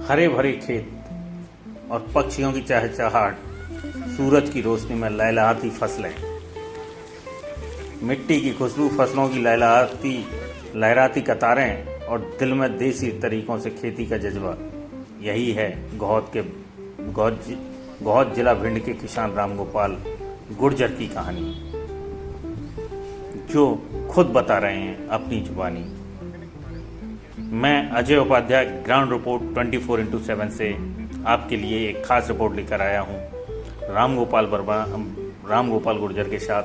हरे भरे खेत और पक्षियों की चहचहाहट, सूरज की रोशनी में लहलहाती फसलें, मिट्टी की खुशबू, फसलों की लहराती कतारें और दिल में देसी तरीकों से खेती का जज्बा। यही है गौहद जिला भिंड के किसान रामगोपाल गुर्जर की कहानी, जो खुद बता रहे हैं अपनी जुबानी। मैं Ajay Upadhyay ground report 24x7 से आपके लिए एक खास रिपोर्ट लेकर आया हूँ। रामगोपाल गुर्जर के साथ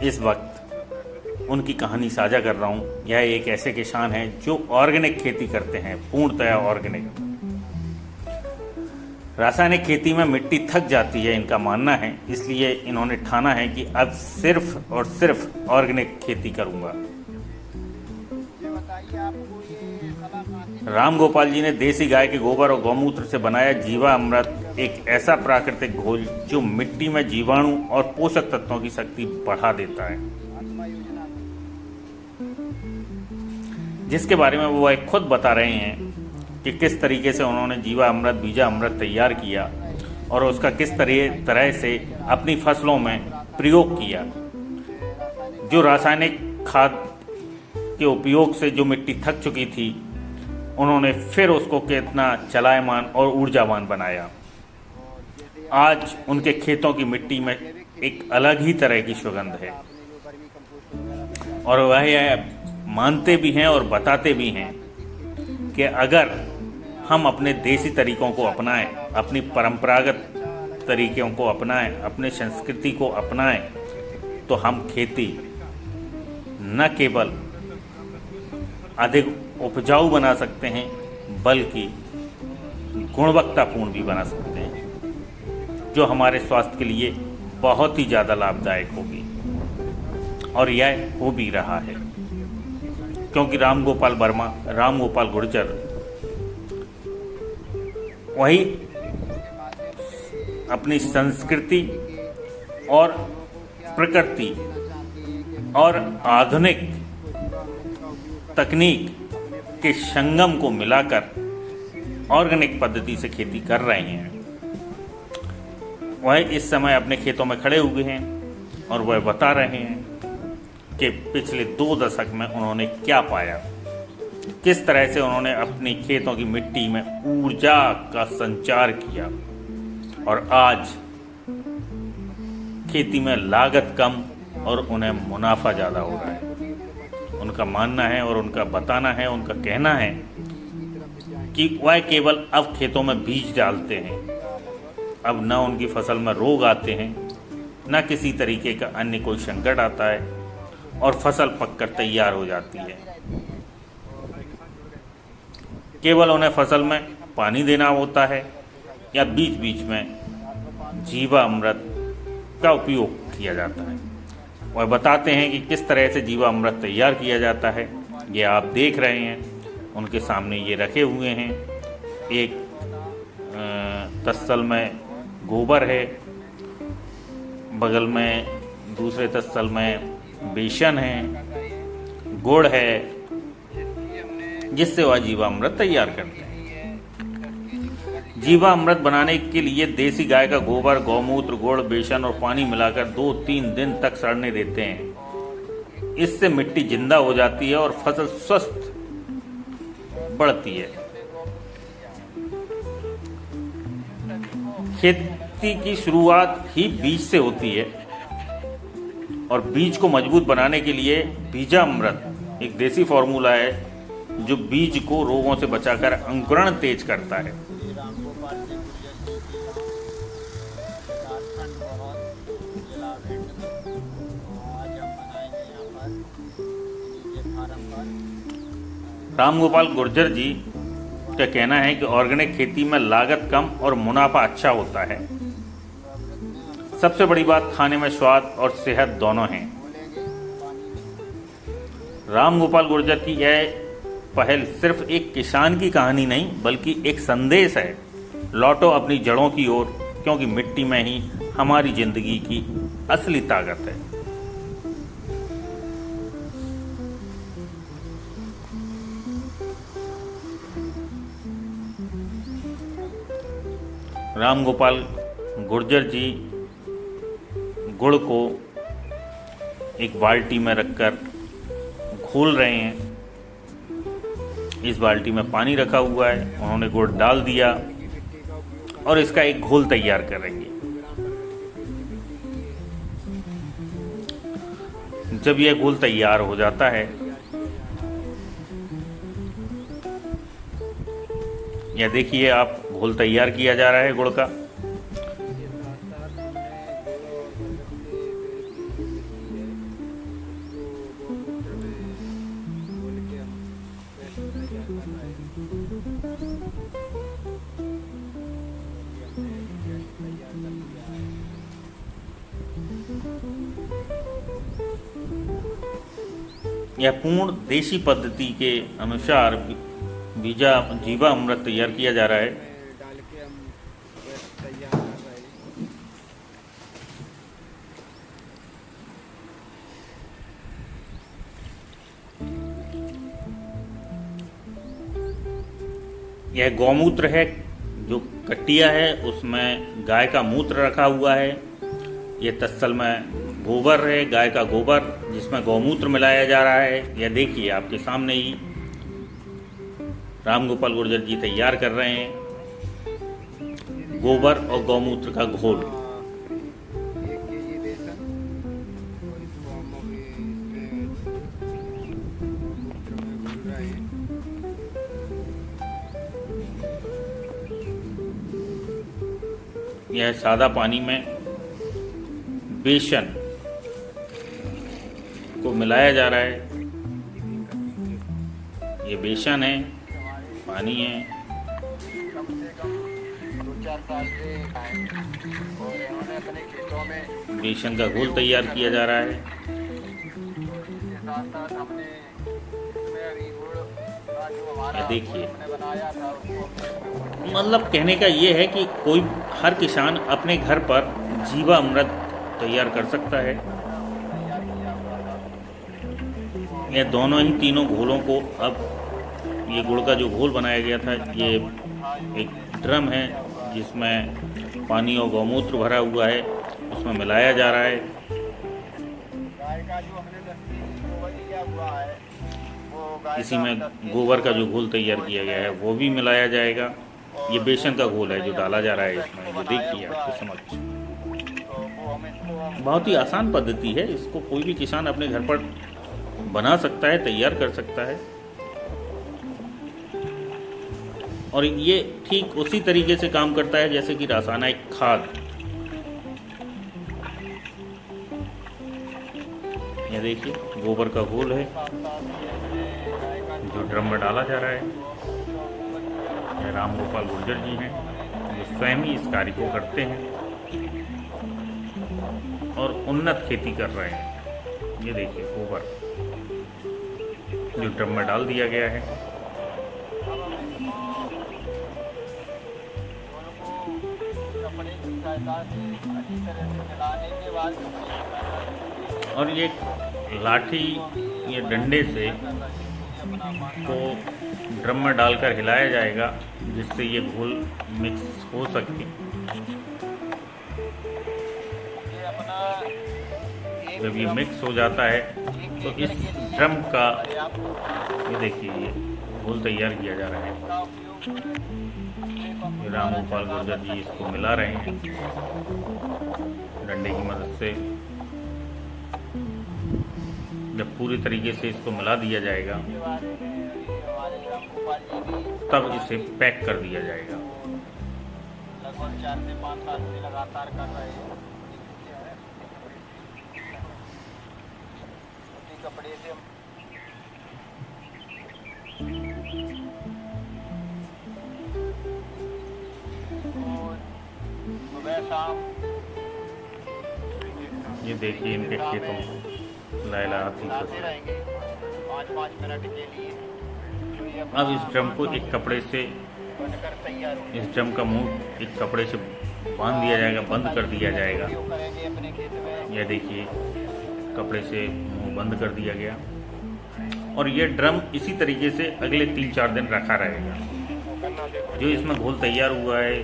इस वक्त उनकी कहानी साझा कर रहा हूँ। यह एक ऐसे किसान हैं जो ऑर्गेनिक खेती करते हैं, पूर्णतया ऑर्गेनिक। रासायनिक खेती में मिट्टी थक जाती है, इनका मानना है, इसलिए इन्होंने ठाना है कि अब सिर्फ और सिर्फ ऑर्गेनिक खेती करूंगा। रामगोपाल जी ने देसी गाय के गोबर और गौमूत्र से बनाया जीवा अमृत, एक ऐसा प्राकृतिक घोल जो मिट्टी में जीवाणु और पोषक तत्वों की शक्ति बढ़ा देता है, जिसके बारे में वो खुद बता रहे हैं कि किस तरीके से उन्होंने जीवा अमृत, बीजा अमृत तैयार किया और उसका किस तरह से अपनी फसलों में प्रयोग किया। जो रासायनिक खाद के उपयोग से जो मिट्टी थक चुकी थी, उन्होंने फिर उसको कितना चलायमान और ऊर्जावान बनाया। आज उनके खेतों की मिट्टी में एक अलग ही तरह की सुगंध है और वह यह मानते भी हैं और बताते भी हैं कि अगर हम अपने देसी तरीकों को अपनाएं, अपनी परंपरागत तरीकों को अपनाएं, अपने संस्कृति को अपनाएं, तो हम खेती न केवल अधिक उपजाऊ बना सकते हैं, बल्कि गुणवत्तापूर्ण भी बना सकते हैं, जो हमारे स्वास्थ्य के लिए बहुत ही ज़्यादा लाभदायक होगी। और यह हो भी रहा है, क्योंकि रामगोपाल गुर्जर वही अपनी संस्कृति और प्रकृति और आधुनिक तकनीक के संगम को मिलाकर ऑर्गेनिक पद्धति से खेती कर रहे हैं। वह इस समय अपने खेतों में खड़े हुए हैं और वह बता रहे हैं कि पिछले 2 दशक में उन्होंने क्या पाया, किस तरह से उन्होंने अपनी खेतों की मिट्टी में ऊर्जा का संचार किया और आज खेती में लागत कम और उन्हें मुनाफा ज़्यादा हो रहा है। उनका मानना है और उनका बताना है, उनका कहना है कि वह केवल अब खेतों में बीज डालते हैं, अब न उनकी फसल में रोग आते हैं, न किसी तरीके का अन्य कोई संकट आता है और फसल पककर तैयार हो जाती है। केवल उन्हें फसल में पानी देना होता है या बीच बीच में जीवा अमृत का उपयोग किया जाता है। वह बताते हैं कि किस तरह से जीवा अमृत तैयार किया जाता है। ये आप देख रहे हैं, उनके सामने ये रखे हुए हैं। एक तस्सल में गोबर है, बगल में दूसरे तस्सल में बेसन है, गुड़ है, जिससे वह जीवा अमृत तैयार करते हैं। जीवा अमृत बनाने के लिए देसी गाय का गोबर, गौमूत्र, गुड़, बेसन और पानी मिलाकर 2-3 दिन तक सड़ने देते हैं। इससे मिट्टी जिंदा हो जाती है और फसल स्वस्थ बढ़ती है। खेती की शुरुआत ही बीज से होती है और बीज को मजबूत बनाने के लिए बीजा अमृत एक देसी फॉर्मूला है, जो बीज को रोगों से बचाकर अंकुरण तेज करता है। रामगोपाल गुर्जर जी का कहना है कि ऑर्गेनिक खेती में लागत कम और मुनाफा अच्छा होता है। सबसे बड़ी बात खाने में स्वाद और सेहत दोनों हैं। रामगोपाल गुर्जर की यह पहल सिर्फ एक किसान की कहानी नहीं, बल्कि एक संदेश है, लौटो अपनी जड़ों की ओर, क्योंकि मिट्टी में ही हमारी जिंदगी की असली ताकत है। राम गोपाल गुर्जर जी गुड़ को एक बाल्टी में रखकर घोल रहे हैं। इस बाल्टी में पानी रखा हुआ है, उन्होंने गुड़ डाल दिया और इसका एक घोल तैयार करेंगे। जब यह घोल तैयार हो जाता है, यह देखिए आप, घोल तैयार किया जा रहा है गुड़ का। यह पूर्ण देशी पद्धति के अनुसार जीवा अमृत तैयार किया जा रहा है। डाल के हम तैयार कर रहे हैं। यह गौमूत्र है, जो कट्टिया है उसमें गाय का मूत्र रखा हुआ है। यह तत्सल में गोबर है, गाय का गोबर, जिसमें गौमूत्र मिलाया जा रहा है। यह देखिए आपके सामने ही राम गोपाल गुर्जर जी तैयार कर रहे हैं गोबर और गौमूत्र का घोल। 1 केजी बेसन और इसको हम अभी मूत्र में घोल रहे हैं। यह सादा पानी में बेसन को मिलाया जा रहा है। ये बेसन है, पानी है। कम से कम 2-4 साल से और इन्होंने अपने खेतों में बेसन का घोल तैयार किया जा रहा है। इसके साथ साथ हमने इसमें अभी गुड़ का जो हमारा ये देखिए, हमने बनाया था उसको मतलब कहने का ये है कि कोई हर किसान अपने घर पर जीवा अमृत तैयार कर सकता है। तैयार किया हुआ था। ये दोनों ही तीनों घोलों को, अब ये गुड़ का जो घोल बनाया गया था, ये एक ड्रम है जिसमें पानी और गौमूत्र भरा हुआ है, उसमें मिलाया जा रहा है। गाय का जो हमने लस्सी गोबर किया हुआ है, वो गाय इसी का में लस्सी गोबर का जो घोल तैयार किया गया है वो भी मिलाया जाएगा। ये बेसन का घोल है जो डाला जा रहा है इसमें। ये देखिए आपके समक्ष, तो वो हम इसको बहुत ही आसान पद्धति है। इसको कोई भी किसान अपने घर पर बना सकता है, तैयार कर सकता है। और ये ठीक उसी तरीके से काम करता है जैसे कि रासायनिक खाद। ये देखिए गोबर का घोल है जो ड्रम में डाला जा रहा है। ये राम गोपाल गुर्जर जी हैं जो स्वयं ही इस कार्य को करते हैं और उन्नत खेती कर रहे हैं। ये देखिए गोबर जो ड्रम में डाल दिया गया है। कपड़े की सहायता से अच्छी तरह से मिलाने के बाद और ये लाठी, ये डंडे से को ड्रम में डालकर हिलाया जाएगा जिससे ये घोल मिक्स हो सके। जब ये मिक्स हो जाता है तो इस ड्रम का, ये देखिए, ये घोल तैयार किया जा रहा है। राम गोपाल गुर्जर जी इसको मिला रहे हैं डंडे की मदद से। जब पूरी तरीके से इसको मिला दिया जाएगा तब इसे पैक कर दिया जाएगा। लगभग 4 से 5 साल से लगातार कर रहे हैं। कपड़े से सुबह शाम, ये देखिए इनके खेतों में लहलहाती फसल। रहेंगे 5-5 मिनट के लिए। तो ये अब इस ड्रम को एक कपड़े से, बनकर तैयार हो इस ड्रम का मुंह एक कपड़े से बांध दिया जाएगा, बंद कर दिया जाएगा। करेंगे अपने खेत में। यह देखिए कपड़े से मुंह बंद कर दिया गया और ये ड्रम इसी तरीके से अगले 3-4 दिन रखा रहेगा। जो इसमें घोल तैयार हुआ है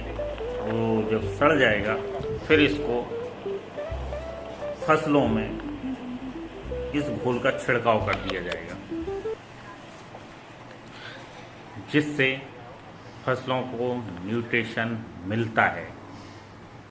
वो जब सड़ जाएगा फिर इसको फसलों में इस घोल का छिड़काव कर दिया जाएगा, जिससे फसलों को न्यूट्रिशन मिलता है।